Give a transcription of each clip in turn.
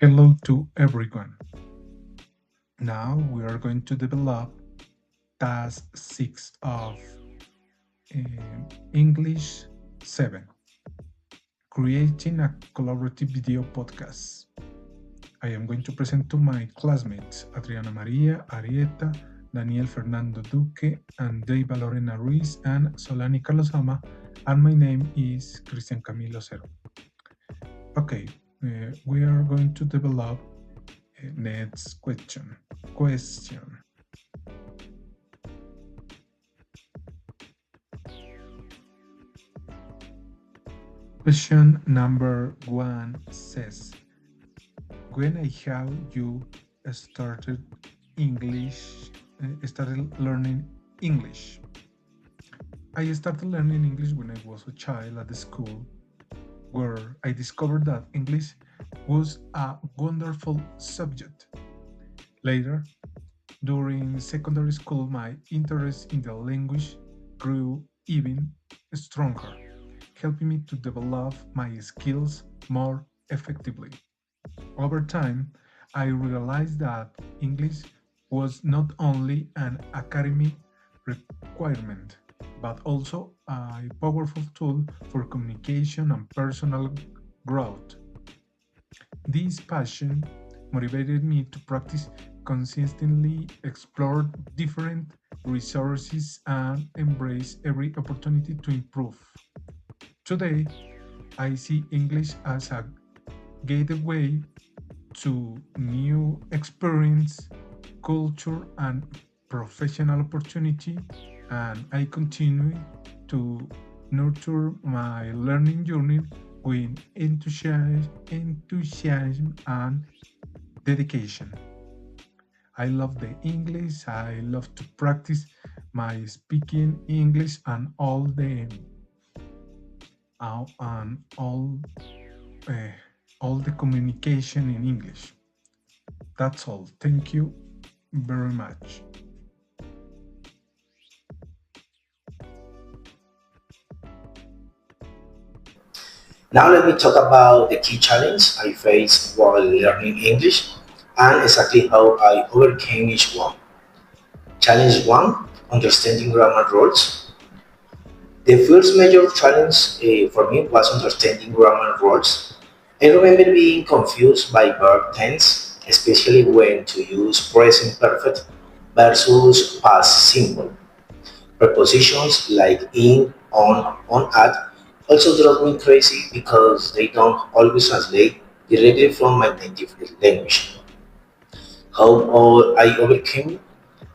Hello to everyone. Now we are going to develop task 6 of English 7, creating a collaborative video podcast. I am going to present to my classmates Adriana Maria, Arieta, Daniel Fernando Duque, and Deiva Lorena Ruiz, and Solani Carlosama, and my name is Cristian Camilo Cero. Okay, we are going to develop next question. Question number 1 says, when I have you started started learning English? I started learning English when I was a child at the school, where I discovered that English was a wonderful subject. Later, during secondary school, my interest in the language grew even stronger, helping me to develop my skills more effectively. Over time, I realized that English was not only an academic requirement, but also a powerful tool for communication and personal growth. This passion motivated me to practice consistently, explore different resources, and embrace every opportunity to improve. Today, I see English as a gateway to new experience, culture, and professional opportunity, and I continue to nurture my learning journey with enthusiasm and dedication. I love the English. I love to practice my speaking English and and uh, all the communication in English. That's all. Thank you very much. Now let me talk about the key challenge I faced while learning English and exactly how I overcame each one. Challenge 1, understanding grammar rules. The first major challenge for me was understanding grammar rules. I remember being confused by verb tense, especially when to use present perfect versus past simple. Prepositions like in, on, at also drive me crazy because they don't always translate directly from my native language. How I overcame,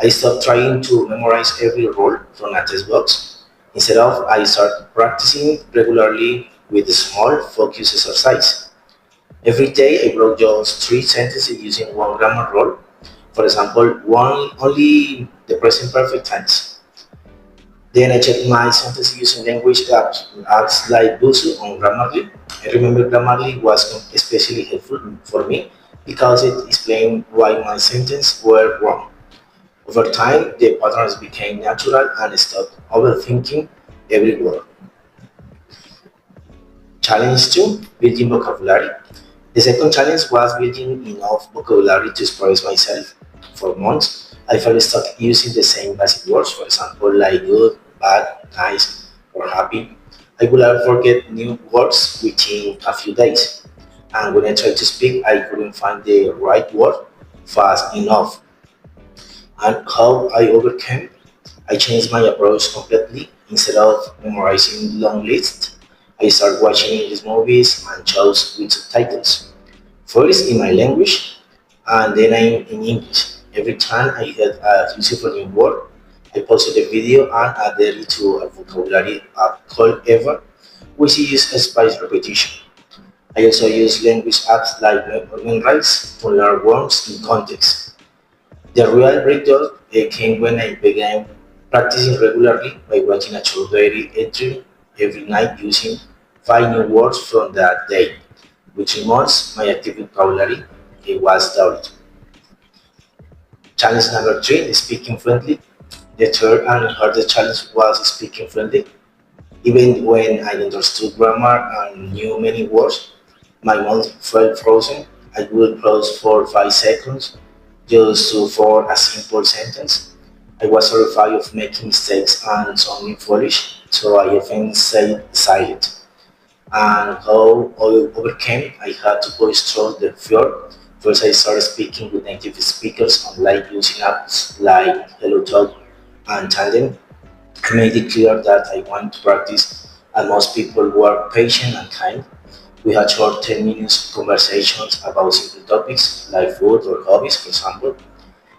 I stopped trying to memorize every rule from a textbox. Instead of, I started practicing regularly with a small focus exercise. Every day I wrote just three sentences using one grammar rule. For example, one only the present perfect tense. Then I checked my sentence using language apps like Busu on Grammarly. I remember Grammarly was especially helpful for me because it explained why my sentences were wrong. Over time, the patterns became natural and I stopped overthinking every word. Challenge 2, building vocabulary. The second challenge was building enough vocabulary to express myself. For months, I felt stuck using the same basic words, for example, like good, bad, nice, or happy. I would forget new words within a few days. And when I tried to speak, I couldn't find the right word fast enough. And how I overcame, I changed my approach completely. Instead of memorizing long lists, I started watching English movies and shows with subtitles. First in my language, and then in English. Every time I had a useful new word, I posted a video and added it to a vocabulary app called Ever, which uses spaced repetition. I also use language apps like Memrise to learn words in context. The real breakthrough came when I began practicing regularly by watching a short diary entry every night using five new words from that day. Within months, my active vocabulary was doubled. Challenge number three is speaking fluently. The third and hardest challenge was speaking fluently. Even when I understood grammar and knew many words, my mouth felt frozen. I would pause for 5 seconds just to form a simple sentence. I was terrified of making mistakes and sounding foolish, so I often stayed silent. And how I overcame, I had to go through the fear. First, I started speaking with native speakers online using apps like HelloTalk and Tandem. I made it clear that I want to practice, and most people were patient and kind. We had short 10 minutes conversations about simple topics like food or hobbies, for example.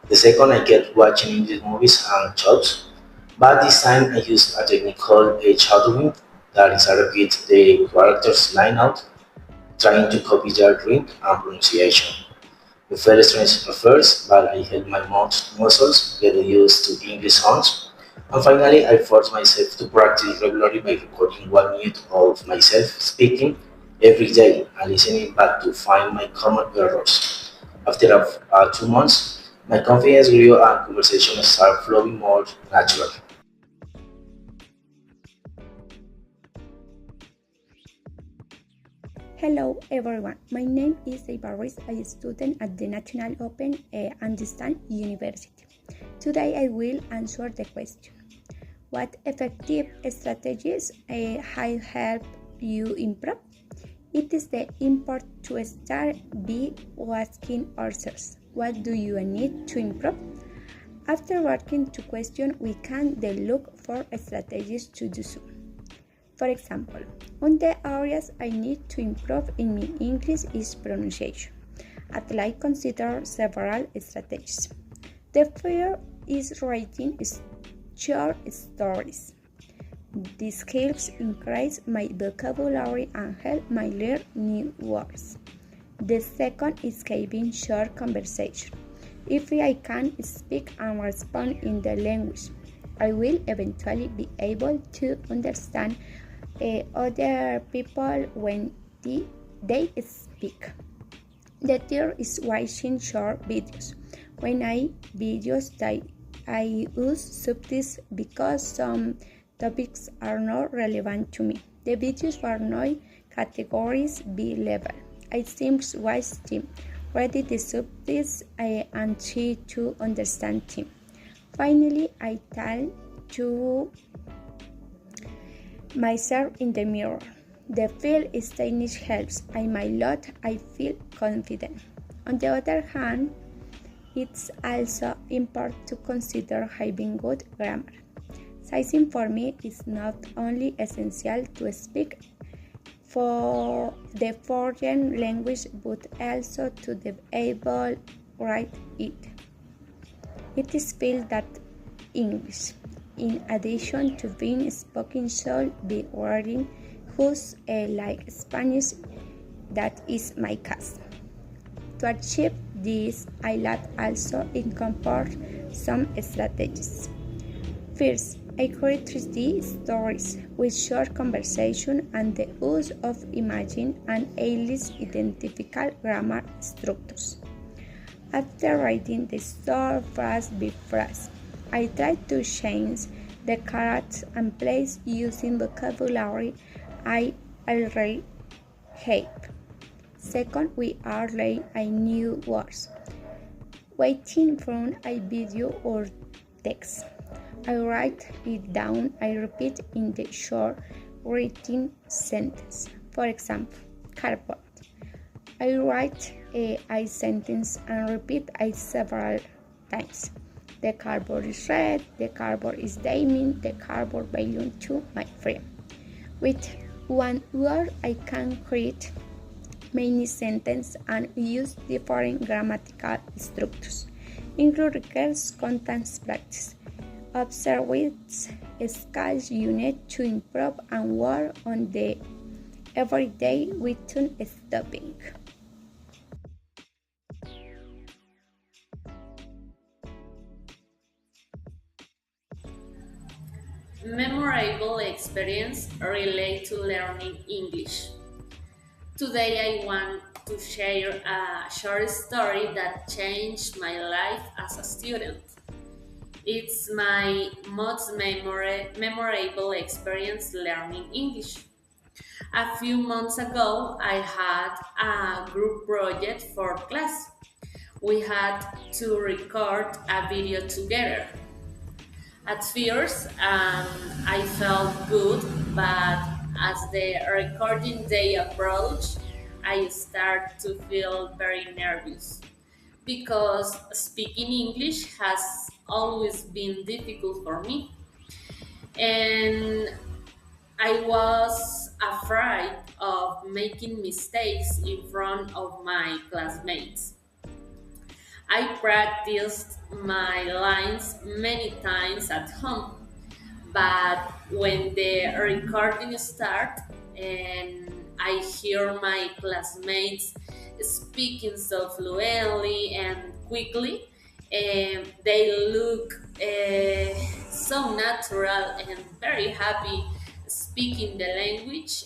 The second, I kept watching English movies and shows, but this time I used a technique called shadowing, that is, I repeat the character's line out, trying to copy their drink and pronunciation. It felt strange at first, but I held my mouth muscles, getting used to English sounds. And finally, I forced myself to practice regularly by recording 1 minute of myself speaking every day and listening back to find my common errors. After 2 months, my confidence grew and conversation started flowing more naturally. Hello everyone, my name is Eva Ruiz, a student at the National Open Understand University. Today I will answer the question: what effective strategies have helped you improve? It is the important to start by asking ourselves, what do you need to improve? After working to question, we can then look for strategies to do so. For example, one of the areas I need to improve in my English is pronunciation. I'd like to consider several strategies. The first is writing short stories. This helps increase my vocabulary and help me learn new words. The second is having short conversation. If I can speak and respond in the language, I will eventually be able to understand other people when they speak. The third is watching short videos. When I videos, I use subtitles because some topics are not relevant to me. The videos are not categories B level. I simply watch them, read the subtitles, and try to understand them. Finally, I try to myself in the mirror. The feel stylish helps. I feel confident. On the other hand, it's also important to consider having good grammar. Sizing for me is not only essential to speak for the foreign language but also to be able to write it. It is felt that English, in addition to being spoken, should be written whose like Spanish. That is my case. To achieve this, I like also incorporate some strategies. First, I create 3D stories with short conversation and the use of imaging and at-least identifiable grammar structures. After writing the story phrase by phrase, I try to change the characters and place using vocabulary I already have. Second, we are learning a new words. Waiting from a video or text. I write it down, I repeat in the short written sentence. For example, cardboard. I write a sentence and repeat it several times. The cardboard is red, the cardboard is diamond, the cardboard belongs to my friend. With one word, I can create many sentences and use different grammatical structures. Include requires content practice. Observe which skills you need to improve and work on the everyday without stopping. Memorable experience relate to learning English. Today I want to share a short story that changed my life as a student. It's my most memorable experience learning English. A few months ago, I had a group project for class. We had to record a video together. At first, I felt good, but as the recording day approached, I started to feel very nervous because speaking English has always been difficult for me. And I was afraid of making mistakes in front of my classmates. I practiced my lines many times at home, but when the recording starts and I hear my classmates speaking so fluently and quickly, they look so natural and very happy speaking the language.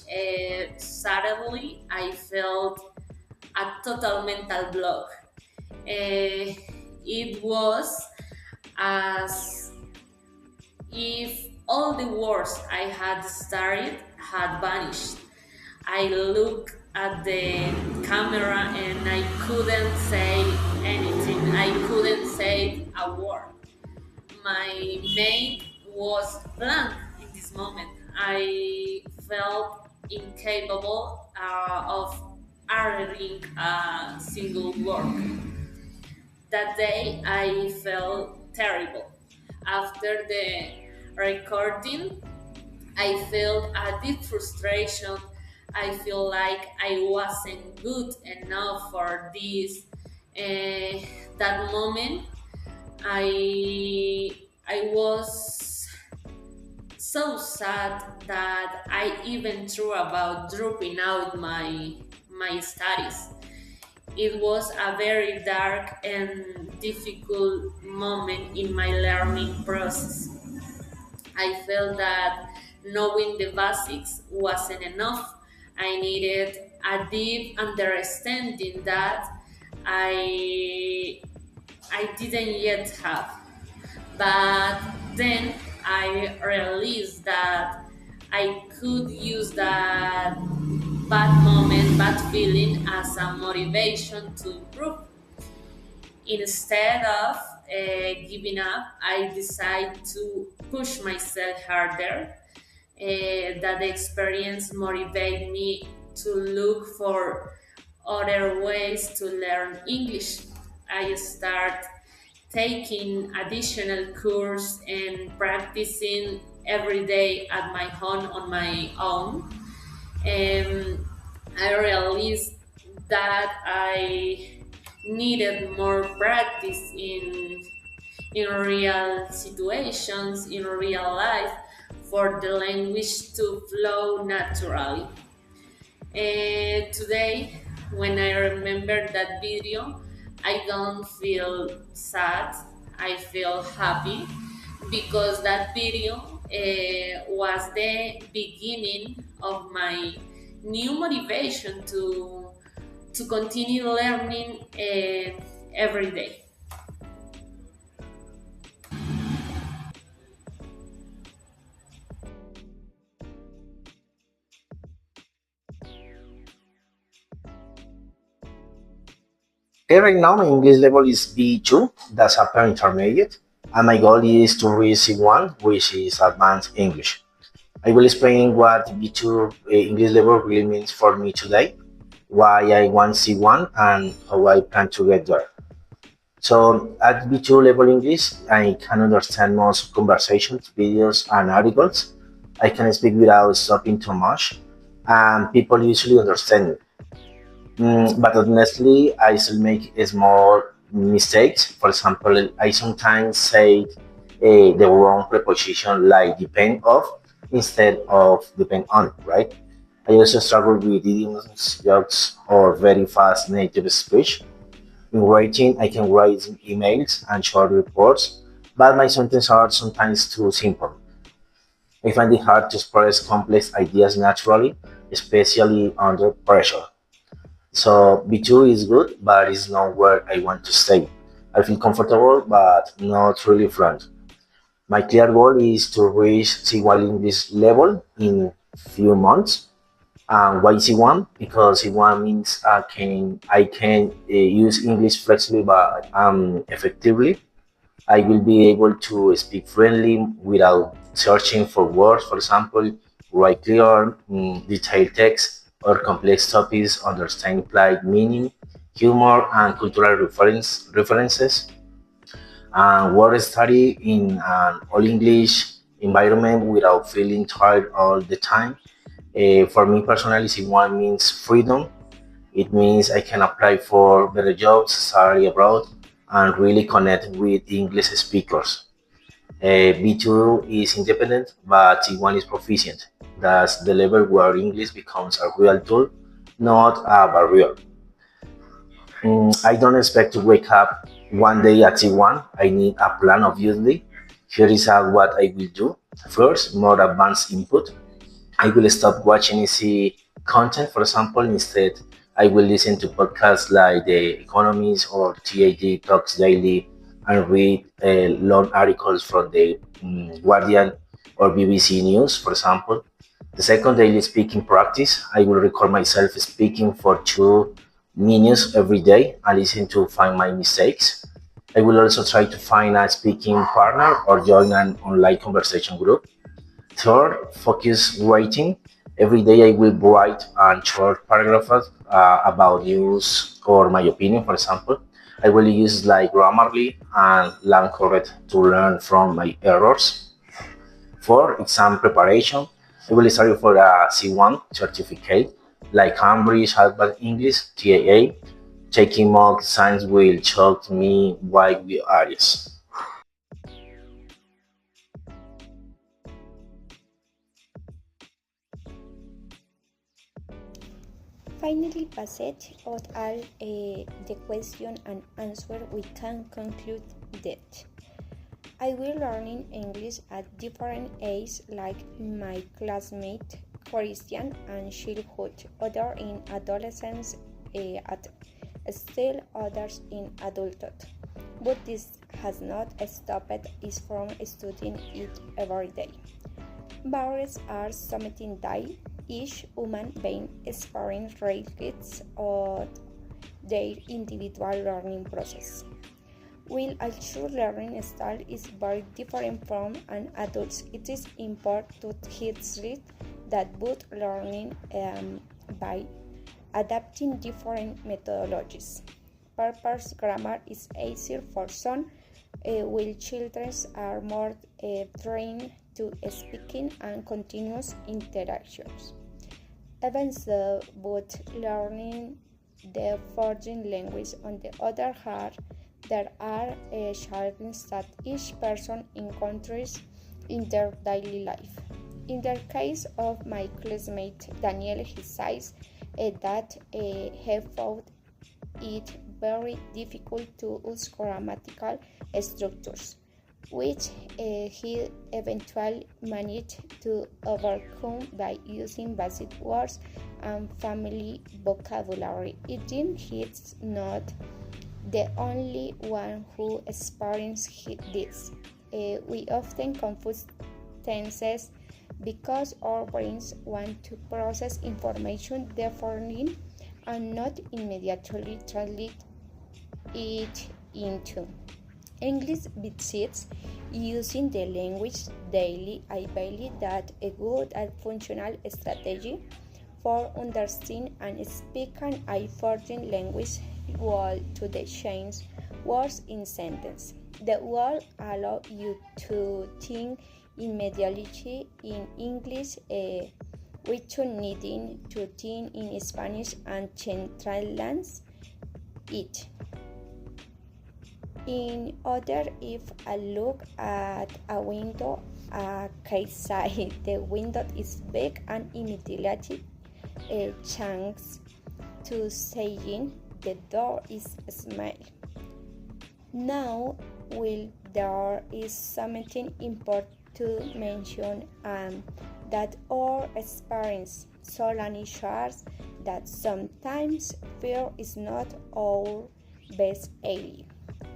Suddenly, I felt a total mental block. It was as if all the words I had started had vanished. I looked at the camera and I couldn't say anything. I couldn't say a word. My mind was blank in this moment. I felt incapable of uttering a single word. That day I felt terrible. After the recording, I felt a deep frustration. I feel like I wasn't good enough for this. Eh, that moment, I was so sad that I even threw about dropping out my studies. It was a very dark and difficult moment in my learning process. I felt that knowing the basics wasn't enough. I needed a deep understanding that I I didn't yet have. But then I realized that I could use that bad moment, bad feeling as a motivation to improve. Instead of giving up, I decided to push myself harder. That experience motivated me to look for other ways to learn English. I start taking additional course and practicing every day at my home on my own. And I realized that I needed more practice in real situations, in real life, for the language to flow naturally. And today, when I remember that video, I don't feel sad. I feel happy because that video was the beginning of my new motivation to continue learning every day. Right now, my English level is B2, that's upper intermediate, and my goal is to reach C1, which is advanced English. I will explain what B2 English level really means for me today, why I want C1, and how I plan to get there. So, at B2 level English, I can understand most conversations, videos, and articles. I can speak without stopping too much, and people usually understand me. But honestly, I still make small mistakes. For example, I sometimes say the wrong preposition like depend of instead of depend on, right? I also struggle with idioms, jokes, or very fast native speech. In writing, I can write emails and short reports, but my sentences are sometimes too simple. I find it hard to express complex ideas naturally, especially under pressure. So B2 is good, but it's not where I want to stay. I feel comfortable, but not really fluent. My clear goal is to reach C1 English level in few months. Why C1? Because C1 means I can use English flexibly but effectively. I will be able to speak fluently without searching for words, for example, write clear, detailed text, or complex topics, understand implied meaning, humor, and cultural references. And word study in an all English environment without feeling tired all the time. For me personally, C1 means freedom. It means I can apply for better jobs, study abroad, and really connect with English speakers. B2 is independent, but C1 is proficient. That's the level where English becomes a real tool, not a barrier. I don't expect to wake up one day at C1. I need a plan, obviously. Here is what I will do. First, more advanced input. I will stop watching easy content, for example. Instead, I will listen to podcasts like The Economist or TAD Talks Daily and read long articles from the Guardian or BBC News, for example. The second, daily speaking practice. I will record myself speaking for 2 minutes every day and listen to find my mistakes. I will also try to find a speaking partner or join an online conversation group. Third, focus writing. Every day I will write a short paragraph about news or my opinion, for example. I will use like Grammarly and Learn Correct to learn from my errors. For exam preparation, I will study for a C1 certificate like Cambridge Advanced English TAA. Taking mock science will show me wide areas. Finally, passage of all the question and answer, we can conclude that I will learning English at different ages, like my classmate Christian and childhood, other in adolescence, at still others in adulthood. But this has not stopped us from studying it every day. Barriers are something that each human being experiences of their individual learning process. While a true learning style is very different from an adult's, it is important to highlight that both learning by adapting different methodologies. Purpose grammar is easier for some, while children are more trained to speaking and continuous interactions. Even so, both learning the foreign language on the other hand, there are challenges that each person encounters in their daily life. In the case of my classmate Daniel, he says that he found it very difficult to use grammatical structures, which he eventually managed to overcome by using basic words and family vocabulary. It is not the only one who experienced this. We often confuse tenses because our brains want to process information differently and not immediately translate it into English. Besides using the language daily, I believe that a good and functional strategy for understanding and speaking a foreign language will to the change words in sentence. The will allow you to think immediately in English without needing to think in Spanish and translate it. In order, if I look at a window, I can say the window is big and immediately a chance to saying the door is small. Now, will there is something important to mention, that our experience solely shows that sometimes fear is not our best ally.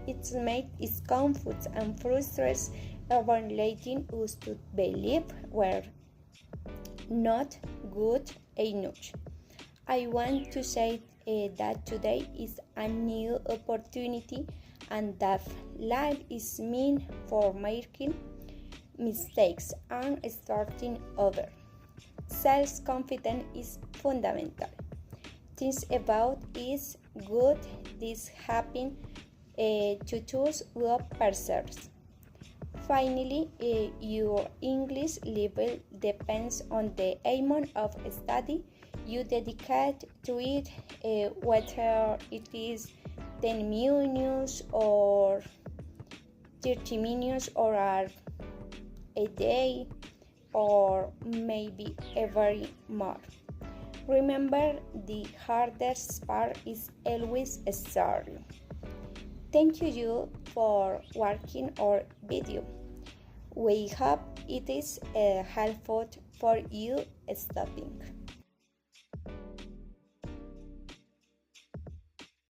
Its mate is confused and frustrates, overletting us to believe we're not good enough. I want to say that today is a new opportunity and that life is meant for making mistakes and starting over. Self-confidence is fundamental. Things about is good this happen to choose good persons. Finally, your English level depends on the amount of study you dedicate to it, whether it is 10 minutes or 30 minutes or a day or maybe every more. Remember, the hardest part is always starting. Thank you for watching our video. We hope it is helpful for you stopping.